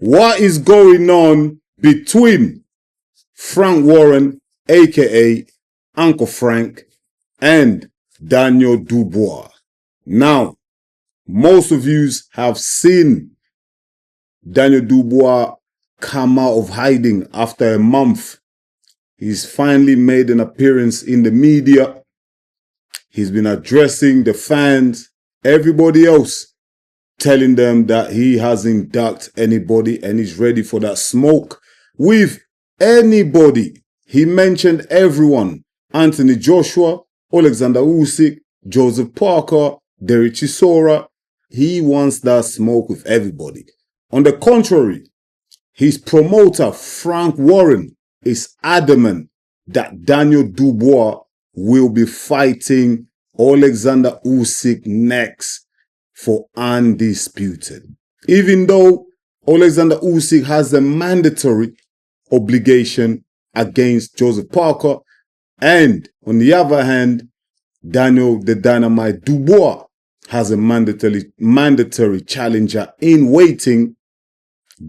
What is going on between Frank Warren, aka Uncle Frank, and Daniel Dubois? Now, most of you have seen Daniel Dubois come out of hiding after a month. He's finally made an appearance in the media. He's been addressing the fans, everybody else, telling them that he hasn't ducked anybody and he's ready for that smoke with anybody. He mentioned everyone: Anthony Joshua, Alexander Usyk, Joseph Parker, Derek Chisora. He wants that smoke with everybody. On the contrary, his promoter, Frank Warren, is adamant that Daniel Dubois will be fighting Alexander Usyk next for undisputed. Even though Alexander Usyk has a mandatory obligation against Joseph Parker, and on the other hand, Daniel the Dynamite Dubois has a mandatory challenger in waiting,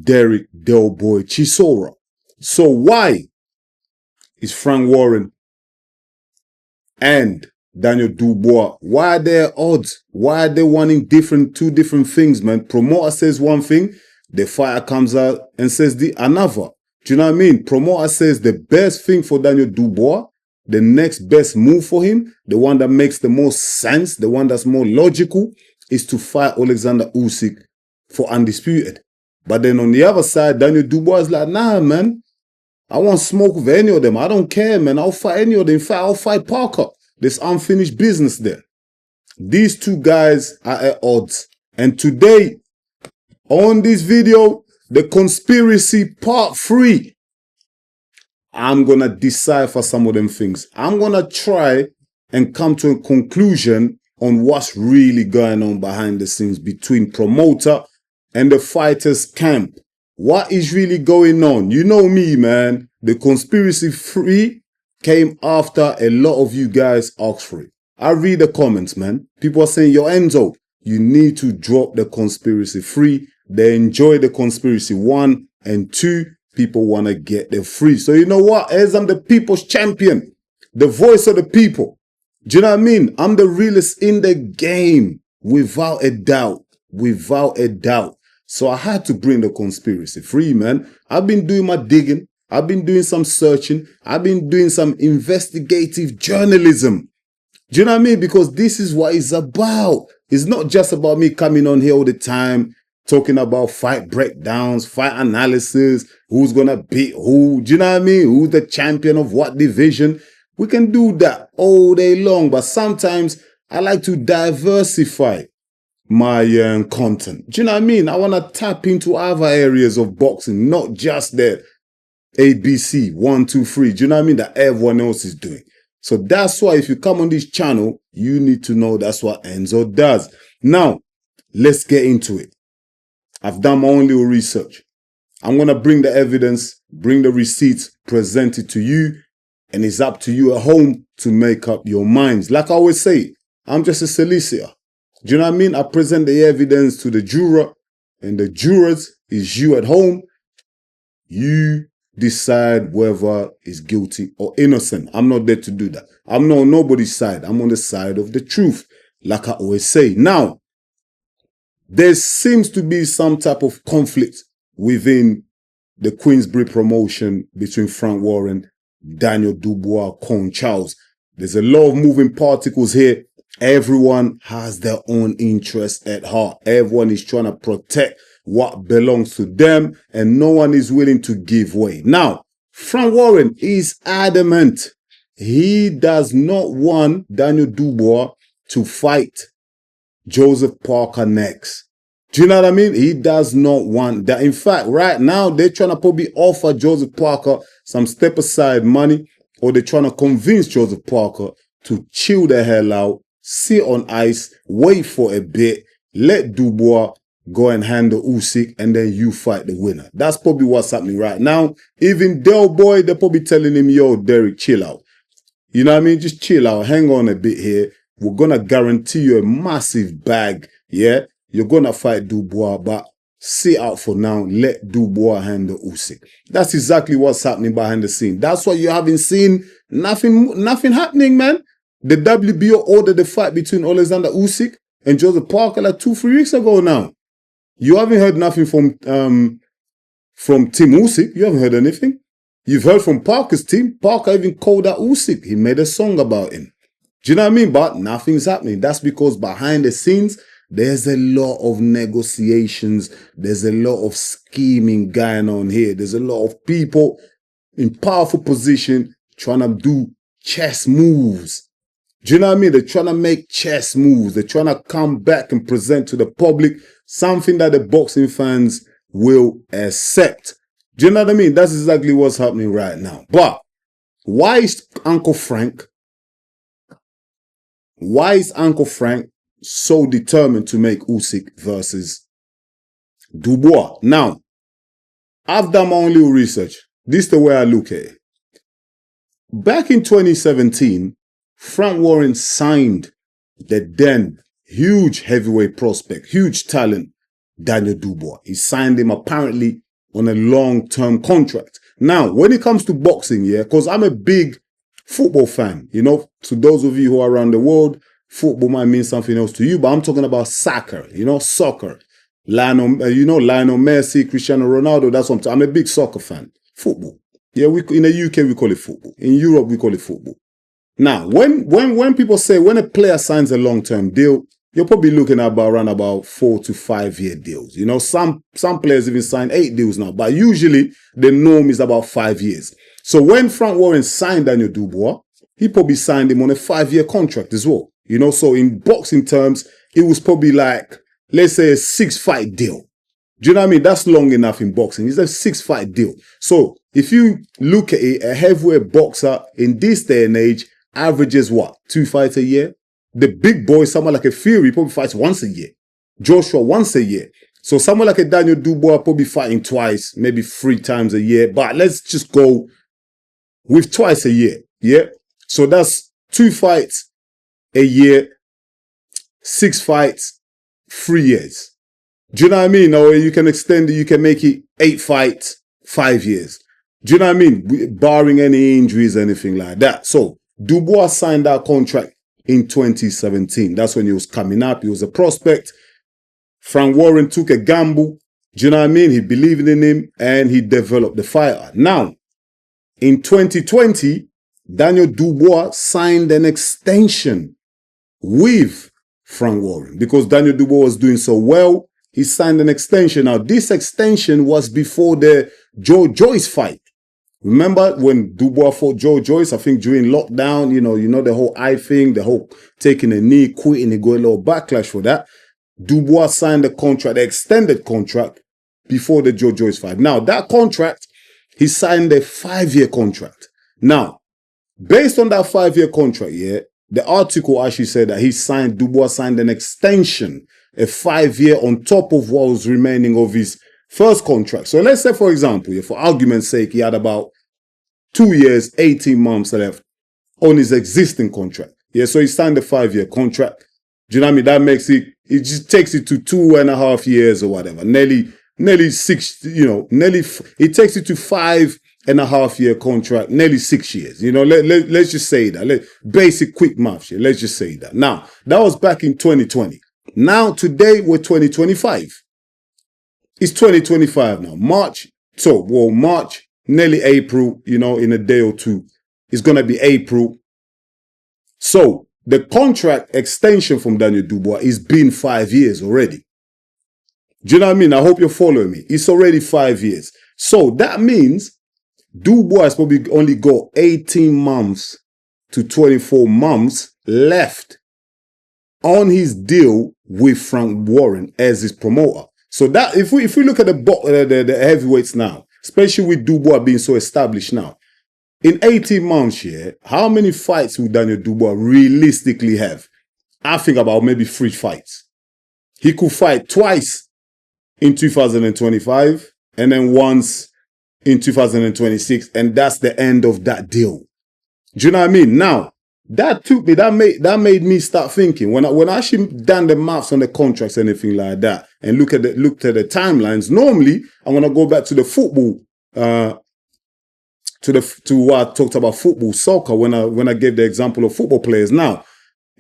Derek Del Boy Chisora. So why is Frank Warren and Daniel Dubois, why are there odds? Why are they wanting two different things, man? Promoter says one thing, the fighter comes out and says another. Do you know what I mean? Promoter says the best thing for Daniel Dubois, the next best move for him, the one that makes the most sense, the one that's more logical, is to fight Alexander Usyk for undisputed. But then on the other side, Daniel Dubois is like, nah, man, I won't smoke with any of them. I don't care, man. I'll fight any of them. In fact, I'll fight Parker. There's unfinished business there. These two guys are at odds. And today, on this video, the conspiracy part 3, I'm going to decipher some of them things. I'm going to try and come to a conclusion on what's really going on behind the scenes between promoter and the fighters camp. What is really going on? You know me, man. The conspiracy 3 came after a lot of you guys asked for it. I read the comments, man. People are saying, yo, Enzo, you need to drop the conspiracy 3. They enjoy the conspiracy 1 and 2. People want to get the 3. So you know what? As I'm the people's champion, the voice of the people. Do you know what I mean? I'm the realest in the game, without a doubt. Without a doubt. So I had to bring the conspiracy 3, man. I've been doing my digging. I've been doing some searching. I've been doing some investigative journalism. Do you know what I mean? Because this is what it's about. It's not just about me coming on here all the time, talking about fight breakdowns, fight analysis, who's going to beat who. Do you know what I mean? Who's the champion of what division? We can do that all day long. But sometimes I like to diversify my content. Do you know what I mean? I want to tap into other areas of boxing, not just the ABC 1, 2, 3. Do you know what I mean? That everyone else is doing. So that's why if you come on this channel, you need to know that's what Enzo does. Now, let's get into it. I've done my own little research. I'm going to bring the evidence, bring the receipts, present it to you, and it's up to you at home to make up your minds. Like I always say, I'm just a solicitor. Do you know what I mean? I present the evidence to the juror, and the jurors is you at home. You decide whether it's guilty or innocent. I'm not there to do that. I'm not on nobody's side. I'm on the side of the truth, like I always say. Now, there seems to be some type of conflict within the Queensberry promotion between Frank Warren, Daniel Dubois, Con Charles. There's a lot of moving particles here. Everyone has their own interest at heart. Everyone is trying to protect what belongs to them, and no one is willing to give way. Now, Frank Warren is adamant. He does not want Daniel Dubois to fight Joseph Parker next. Do you know what I mean? He does not want that. In fact, right now, they're trying to probably offer Joseph Parker some step aside money, or they're trying to convince Joseph Parker to chill the hell out, sit on ice, wait for a bit, let Dubois go and handle Usyk, and then you fight the winner. That's probably what's happening right now. Even Del Boy, they're probably telling him, yo, Derek, chill out. You know what I mean? Just chill out. Hang on a bit here. We're going to guarantee you a massive bag. Yeah? You're going to fight Dubois, but sit out for now, let Dubois handle Usyk. That's exactly what's happening behind the scene. That's what you haven't seen. Nothing happening, man. The WBO ordered the fight between Alexander Usyk and Joseph Parker like 2-3 weeks ago now. You haven't heard nothing from Tim Usyk. You haven't heard anything. You've heard from Parker's team. Parker even called out Usyk. He made a song about him. Do you know what I mean? But nothing's happening. That's because behind the scenes, there's a lot of negotiations. There's a lot of scheming going on here. There's a lot of people in powerful position trying to do chess moves. Do you know what I mean? They're trying to make chess moves. They're trying to come back and present to the public something that the boxing fans will accept. Do you know what I mean? That's exactly what's happening right now. But why is Uncle Frank so determined to make Usyk versus Dubois? Now, I've done my own little research. This is the way I look at it. Back in 2017, Frank Warren signed the then huge heavyweight prospect, huge talent, Daniel Dubois. He signed him apparently on a long-term contract. Now, when it comes to boxing, yeah, because I'm a big football fan, you know, to those of you who are around the world, football might mean something else to you, but I'm talking about soccer, you know, soccer. Lionel Messi, Cristiano Ronaldo, that's what I'm a big soccer fan. Football. Yeah, in the UK, we call it football. In Europe, we call it football. Now, when people say when a player signs a long-term deal, you're probably looking at around about 4 to 5 year deals. You know, some players even sign 8 deals now, but usually the norm is about 5 years. So when Frank Warren signed Daniel Dubois, he probably signed him on a 5-year contract as well. You know, so in boxing terms, it was probably like, let's say, a 6-fight deal. Do you know what I mean? That's long enough in boxing. It's a 6-fight deal. So if you look at it, a heavyweight boxer in this day and age averages what? 2 fights a year? The big boy, someone like a Fury, probably fights once a year. Joshua once a year. So someone like a Daniel Dubois probably fighting twice, maybe 3 times a year. But let's just go with twice a year. Yeah. So that's 2 fights a year, 6 fights, 3 years. Do you know what I mean? Or you can extend it, you can make it 8 fights, 5 years. Do you know what I mean? Barring any injuries, anything like that. So Dubois signed that contract in 2017. That's when he was coming up. He was a prospect. Frank Warren took a gamble. Do you know what I mean? He believed in him and he developed the fighter. Now, in 2020, Daniel Dubois signed an extension with Frank Warren because Daniel Dubois was doing so well. He signed an extension. Now, this extension was before the Joe Joyce fight. Remember when Dubois fought Joe Joyce, I think during lockdown, you know, the whole eye thing, the whole taking a knee, quitting, he got a little backlash for that. Dubois signed the contract, the extended contract before the Joe Joyce fight. Now, that contract, he signed a 5-year contract. Now, based on that 5-year contract, yeah, the article actually said that Dubois signed an extension, a 5-year on top of what was remaining of his first contract. So let's say, for example, for argument's sake, he had about 2 years, 18 months left on his existing contract. Yeah, so he signed a 5-year contract. Do you know what I mean? That makes it just takes it to 2.5 years or whatever. Nearly 6, it takes it to 5.5 year contract, nearly 6 years. You know, let's just say that. Basic quick math here. Let's just say that. Now, that was back in 2020. Now, today, we're 2025. It's 2025 now. March, nearly April, you know, in a day or two. It's going to be April. So, the contract extension from Daniel Dubois is been 5 years already. Do you know what I mean? I hope you're following me. It's already 5 years. So, that means Dubois has probably only got 18 months to 24 months left on his deal with Frank Warren as his promoter. So that if we look at the heavyweights now, especially with Dubois being so established now, in 18 months here, how many fights will Daniel Dubois realistically have? I think about maybe 3 fights. He could fight twice in 2025 and then once in 2026, and that's the end of that deal. Do you know what I mean? Now, that made me start thinking when I actually done the maths on the contracts and anything like that and looked at the timelines. Normally, I'm gonna go back to the football, to what I talked about football, soccer when I gave the example of football players. Now,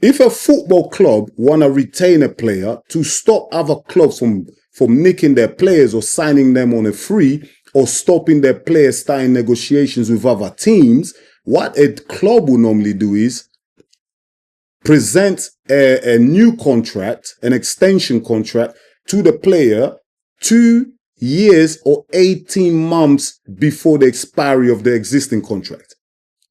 if a football club wanna retain a player to stop other clubs from nicking their players or signing them on a free or stopping their players starting negotiations with other teams, what a club will normally do is present a new contract, an extension contract to the player 2 years or 18 months before the expiry of the existing contract.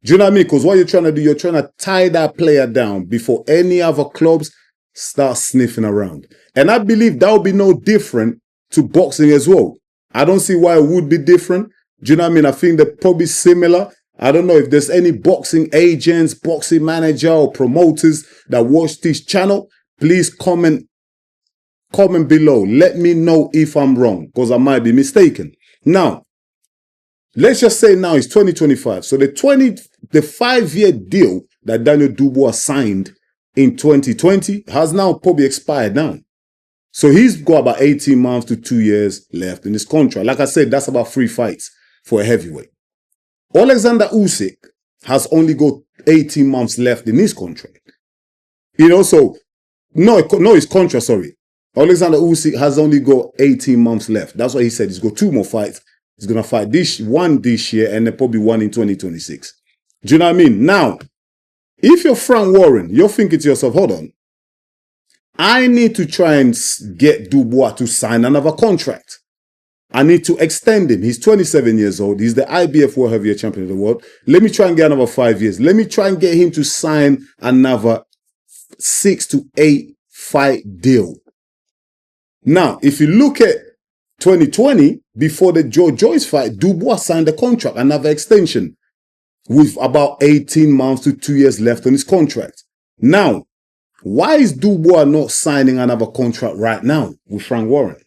Do you know what I mean? Because what you're trying to do, you're trying to tie that player down before any other clubs start sniffing around. And I believe that will be no different to boxing as well. I don't see why it would be different. Do you know what I mean? I think they're probably similar. I don't know if there's any boxing agents, boxing manager or promoters that watch this channel. Please comment below. Let me know if I'm wrong, because I might be mistaken. Now, let's just say now it's 2025. So the 5-year deal that Daniel Dubois signed in 2020 has now probably expired now. So he's got about 18 months to 2 years left in his contract. Like I said, that's about 3 fights for a heavyweight. Alexander Usyk has only got 18 months left in his contract. You know, so, no, his contract, sorry. Alexander Usyk has only got 18 months left. That's what he said. He's got 2 more fights. He's going to fight one this year and then probably one in 2026. Do you know what I mean? Now, if you're Frank Warren, you're thinking to yourself, hold on. I need to try and get Dubois to sign another contract. I need to extend him. He's 27 years old. He's the IBF World Heavyweight Champion of the world. Let me try and get another 5 years. Let me try and get him to sign another 6 to 8 fight deal. Now, if you look at 2020, before the Joe Joyce fight, Dubois signed a contract, another extension, with about 18 months to 2 years left on his contract. Now, why is Dubois not signing another contract right now with Frank Warren?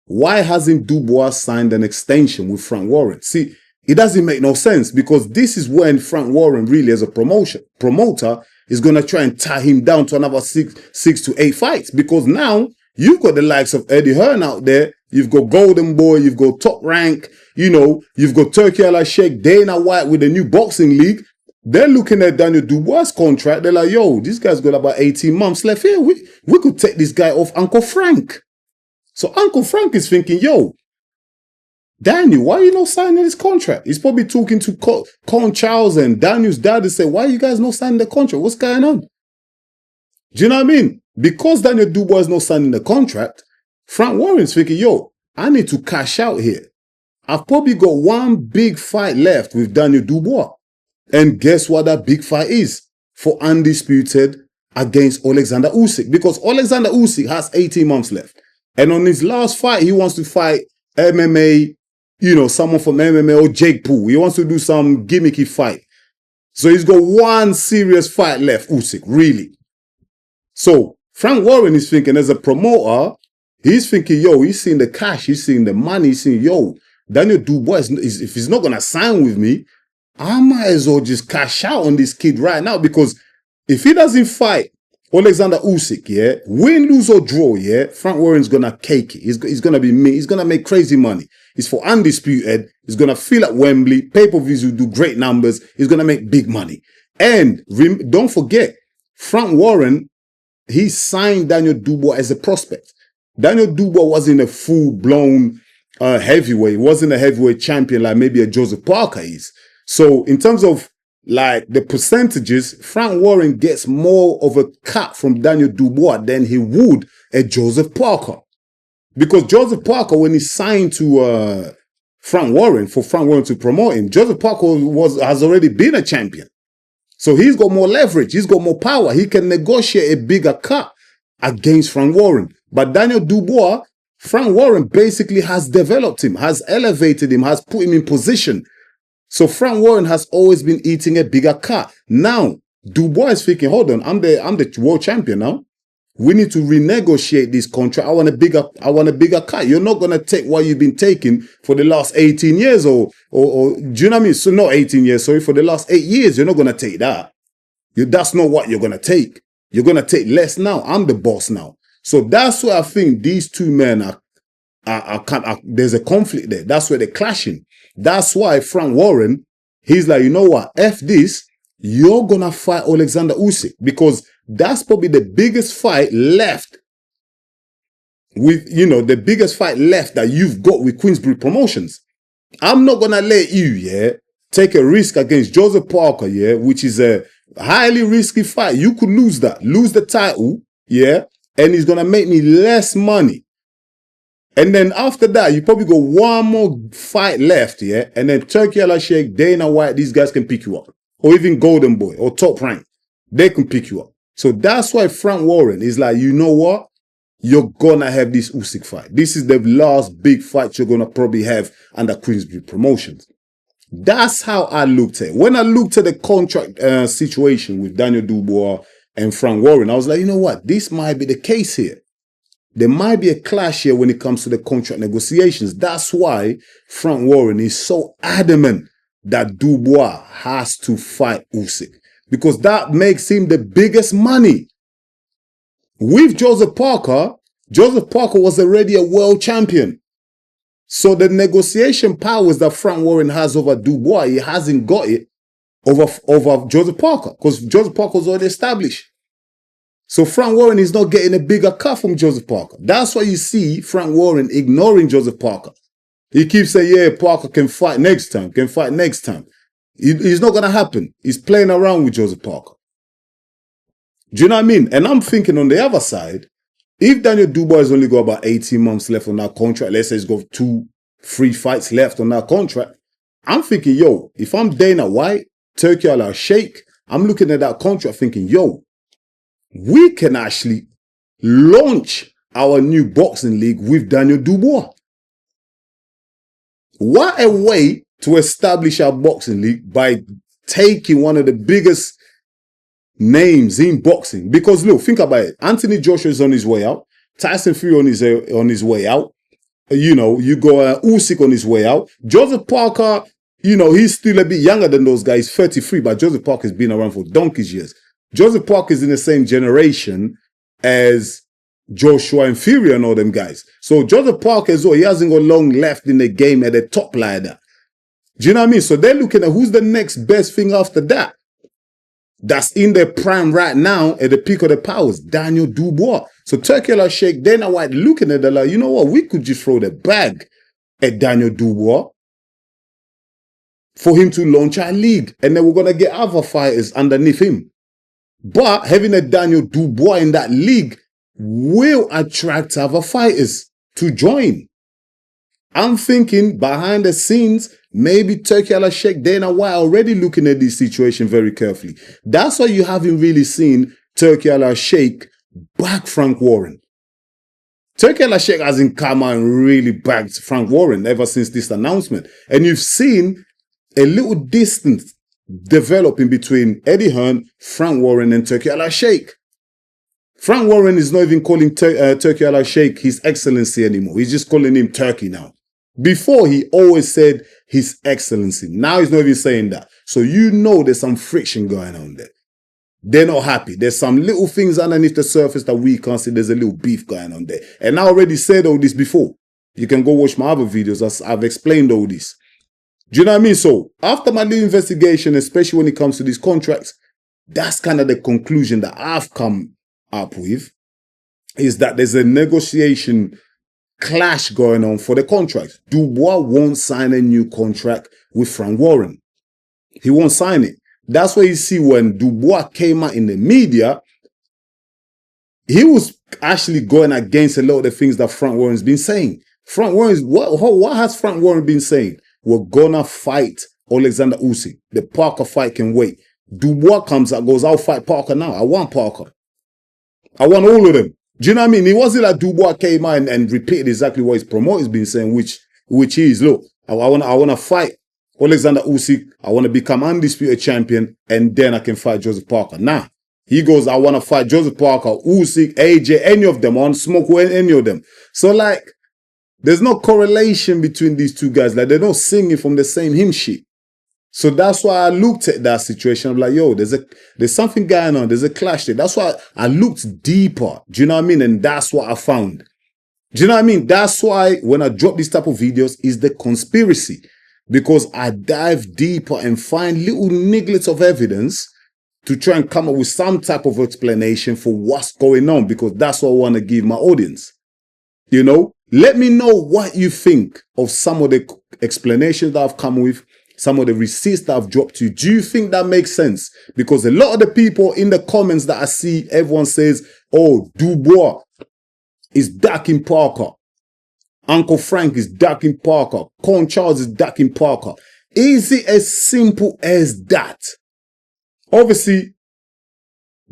Why hasn't Dubois signed an extension with Frank Warren? See, it doesn't make no sense, because this is when Frank Warren really, as a promoter, is going to try and tie him down to another 6 to 8 fights. Because now you've got the likes of Eddie Hearn out there. You've got Golden Boy. You've got Top Rank. You know, you've got Turkey Al-Sheikh, Dana White with the new boxing league. They're looking at Daniel Dubois' contract. They're like, yo, this guy's got about 18 months left here. We could take this guy off Uncle Frank. So Uncle Frank is thinking, yo, Daniel, why are you not signing this contract? He's probably talking to Con Charles and Daniel's dad and say, why are you guys not signing the contract? What's going on? Do you know what I mean? Because Daniel Dubois is not signing the contract, Frank Warren's thinking, yo, I need to cash out here. I've probably got one big fight left with Daniel Dubois. And guess what that big fight is? For undisputed against Alexander Usyk. Because Alexander Usyk has 18 months left. And on his last fight, he wants to fight MMA, you know, someone from MMA or Jake Paul. He wants to do some gimmicky fight. So he's got one serious fight left, Usyk, really. So Frank Warren is thinking, as a promoter, he's thinking, yo, he's seeing the cash, he's seeing the money, he's seeing, yo, Daniel Dubois, if he's not going to sign with me, I might as well just cash out on this kid right now, because if he doesn't fight Alexander Usyk, yeah, win, lose or draw, yeah, Frank Warren's gonna cake it. He's gonna be me. He's gonna make crazy money. He's for undisputed. He's gonna fill at Wembley. Pay-per-views will do great numbers. He's gonna make big money. And don't forget, Frank Warren, he signed Daniel Dubois as a prospect. Daniel Dubois wasn't a full-blown heavyweight. He wasn't a heavyweight champion like maybe a Joseph Parker is. So in terms of like the percentages, Frank Warren gets more of a cut from Daniel Dubois than he would a Joseph Parker. Because Joseph Parker, when he signed to Frank Warren, for Frank Warren to promote him, Joseph Parker has already been a champion. So he's got more leverage. He's got more power. He can negotiate a bigger cut against Frank Warren. But Daniel Dubois, Frank Warren basically has developed him, has elevated him, has put him in position. So Frank Warren has always been eating a bigger cut. Now, Dubois is thinking, hold on, I'm the world champion now. We need to renegotiate this contract. I want a bigger cut. You're not going to take what you've been taking for the last 18 years or do you know what I mean? So not 18 years, sorry, for the last 8 years, you're not going to take that. That's not what you're going to take. You're going to take less now. I'm the boss now. So that's why I think these two men there's a conflict there. That's where they're clashing. That's why Frank Warren, he's like, you know what? F this. You're going to fight Alexander Usyk, because that's probably the biggest fight left the biggest fight left that you've got with Queensberry Promotions. I'm not going to let you, take a risk against Joseph Parker, which is a highly risky fight. You could lose the title, and he's going to make me less money. And then after that, you probably got one more fight left, and then Turki Al-Sheikh, Dana White, these guys can pick you up. Or even Golden Boy or Top Rank, they can pick you up. So that's why Frank Warren is like, you know what? You're going to have this Usyk fight. This is the last big fight you're going to probably have under Queensberry Promotions. That's how I looked at it. When I looked at the contract situation with Daniel Dubois and Frank Warren, I was like, you know what? This might be the case here. There might be a clash here when it comes to the contract negotiations. That's why Frank Warren is so adamant that Dubois has to fight Usyk, because that makes him the biggest money. With Joseph Parker was already a world champion. So the negotiation powers that Frank Warren has over Dubois, he hasn't got it over Joseph Parker, because Joseph Parker was already established. So Frank Warren is not getting a bigger cut from Joseph Parker. That's why you see Frank Warren ignoring Joseph Parker. He keeps saying, yeah, Parker can fight next time, It's not going to happen. He's playing around with Joseph Parker. Do you know what I mean? And I'm thinking on the other side, if Daniel Dubois has only got about 18 months left on that contract, let's say he's got 2-3 fights left on that contract, I'm thinking, yo, if I'm Dana White, Turki Al-Sheikh, I'm looking at that contract thinking, yo, we can actually launch our new boxing league with Daniel Dubois. What a way to establish our boxing league, by taking one of the biggest names in boxing. Because look, think about it. Anthony Joshua is on his way out. Tyson Fury on his way out. You got Usyk on his way out. Joseph Parker, he's still a bit younger than those guys, 33, but Joseph Parker's been around for donkey's years. Joseph Parker is in the same generation as Joshua and Fury and all them guys. So Joseph Parker as well, he hasn't got long left in the game at the top like that. Do you know what I mean? So they're looking at who's the next best thing after that. That's in their prime right now at the peak of the powers, Daniel Dubois. So Turki Al-Sheikh, Dana White looking at it like, you know what? We could just throw the bag at Daniel Dubois for him to launch our league. And then we're going to get other fighters underneath him. But having a Daniel Dubois in that league will attract other fighters to join. I'm thinking behind the scenes, maybe Turki Al-Sheikh, Dana White already looking at this situation very carefully. That's why you haven't really seen Turki Al-Sheikh back Frank Warren. Turki Al-Sheikh hasn't come out and really backed Frank Warren ever since this announcement. And you've seen a little distance developing between Eddie Hearn, Frank Warren, and Turki Al-Sheikh. Frank Warren is not even calling Turki Al-Sheikh His Excellency anymore. He's just calling him Turkey now. Before, he always said His Excellency. Now he's not even saying that. So there's some friction going on there. They're not happy. There's some little things underneath the surface that we can't see. There's a little beef going on there. And I already said all this before. You can go watch my other videos. I've explained all this. Do you know what I mean? So after my little investigation, especially when it comes to these contracts, that's kind of the conclusion that I've come up with, is that there's a negotiation clash going on for the contract. Dubois won't sign a new contract with Frank Warren. He won't sign it. That's why you see when Dubois came out in the media, he was actually going against a lot of the things that Frank Warren's been saying. What has Frank Warren been saying? We're gonna fight Alexander Usyk. The Parker fight can wait. Dubois comes out, goes, I'll fight Parker now. I want Parker. I want all of them. Do you know what I mean? It wasn't like Dubois came out and repeated exactly what his promoter's been saying, which is, look, I want to fight Alexander Usyk. I want to become undisputed champion, and then I can fight Joseph Parker. Nah. He goes, I want to fight Joseph Parker, Usyk, AJ, any of them. I want to smoke with any of them. So, like, there's no correlation between these two guys. Like, they're not singing from the same hymn sheet. So that's why I looked at that situation. I'm like, yo, there's something going on. There's a clash there. That's why I looked deeper. Do you know what I mean? And that's what I found. Do you know what I mean? That's why when I drop these type of videos, is the conspiracy. Because I dive deeper and find little nigglets of evidence to try and come up with some type of explanation for what's going on. Because that's what I want to give my audience. You know, let me know what you think of some of the explanations that I've come with, some of the receipts that I've dropped to you. Do you think that makes sense? Because a lot of the people in the comments that I see, everyone says, oh, Dubois is Dakin Parker. Uncle Frank is Dakin Parker. Con Charles is Dakin Parker. Is it as simple as that? Obviously,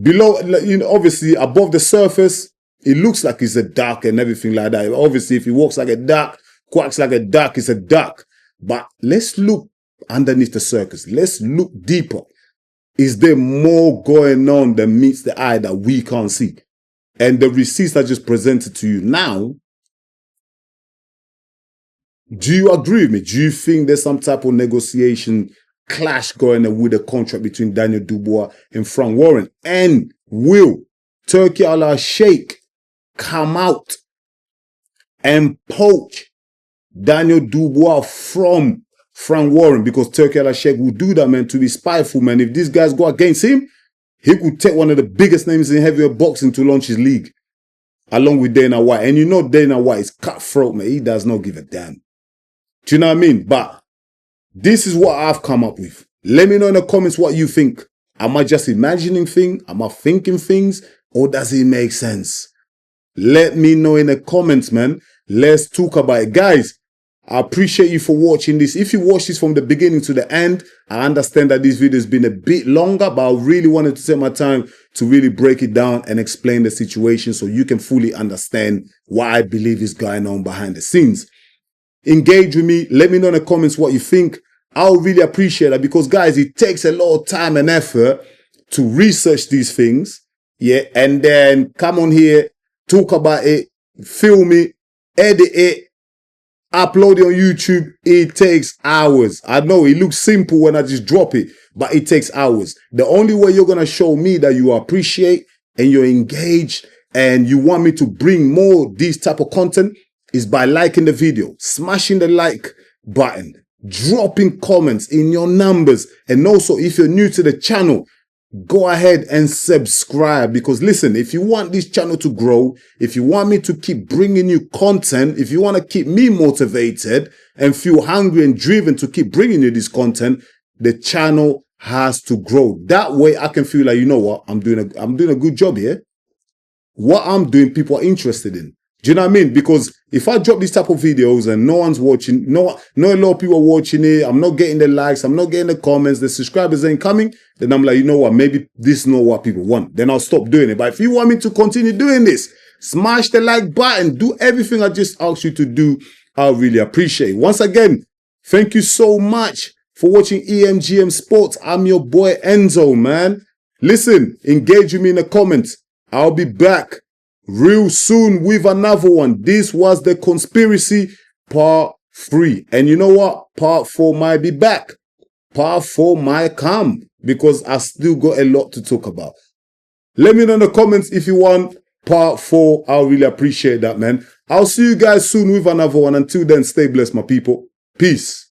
below, you know, obviously above the surface, it looks like it's a duck and everything like that. Obviously, if he walks like a duck, quacks like a duck, it's a duck. But let's look underneath the surface. Let's look deeper. Is there more going on than meets the eye that we can't see? And the receipts I just presented to you now, do you agree with me? Do you think there's some type of negotiation clash going on with the contract between Daniel Dubois and Frank Warren? And will Turkey Al-Sheikh come out and poach Daniel Dubois from Frank Warren? Because Turkey Al-Sheikh will do that, man, to be spiteful, man. If these guys go against him, he could take one of the biggest names in heavyweight boxing to launch his league, along with Dana White. And you know Dana White is cutthroat, man. He does not give a damn. Do you know what I mean? But this is what I've come up with. Let me know in the comments what you think. Am I just imagining things? Am I thinking things? Or does it make sense? Let me know in the comments, man. Let's talk about it. Guys, I appreciate you for watching this. If you watch this from the beginning to the end, I understand that this video has been a bit longer, but I really wanted to take my time to really break it down and explain the situation so you can fully understand what I believe is going on behind the scenes. Engage with me. Let me know in the comments what you think. I'll really appreciate that because, guys, it takes a lot of time and effort to research these things. Yeah. And then come on here, talk about it, film it, edit it, upload it on YouTube. It takes hours. I know it looks simple when I just drop it, but it takes hours. The only way you're going to show me that you appreciate and you're engaged and you want me to bring more this type of content is by liking the video, smashing the like button, dropping comments in your numbers. And also, if you're new to the channel, go ahead and subscribe. Because listen, if you want this channel to grow, if you want me to keep bringing you content, if you want to keep me motivated and feel hungry and driven to keep bringing you this content, the channel has to grow. That way I can feel like, you know what, I'm doing a good job here. What I'm doing, people are interested in. Do you know what I mean? Because if I drop these type of videos and no one's watching, no a lot of people are watching it, I'm not getting the likes, I'm not getting the comments, the subscribers ain't coming, then I'm like, you know what, maybe this is not what people want. Then I'll stop doing it. But if you want me to continue doing this, smash the like button, do everything I just asked you to do. I'll really appreciate it. Once again, thank you so much for watching EMGM Sports. I'm your boy Enzo, man. Listen, engage with me in the comments. I'll be back real soon with another one. This was the conspiracy part 3. And you know what? Part 4 might be back. Part 4 might come because I still got a lot to talk about. Let me know in the comments if you want part 4. I'll really appreciate that, man. I'll see you guys soon with another one. Until then, stay blessed, my people. Peace.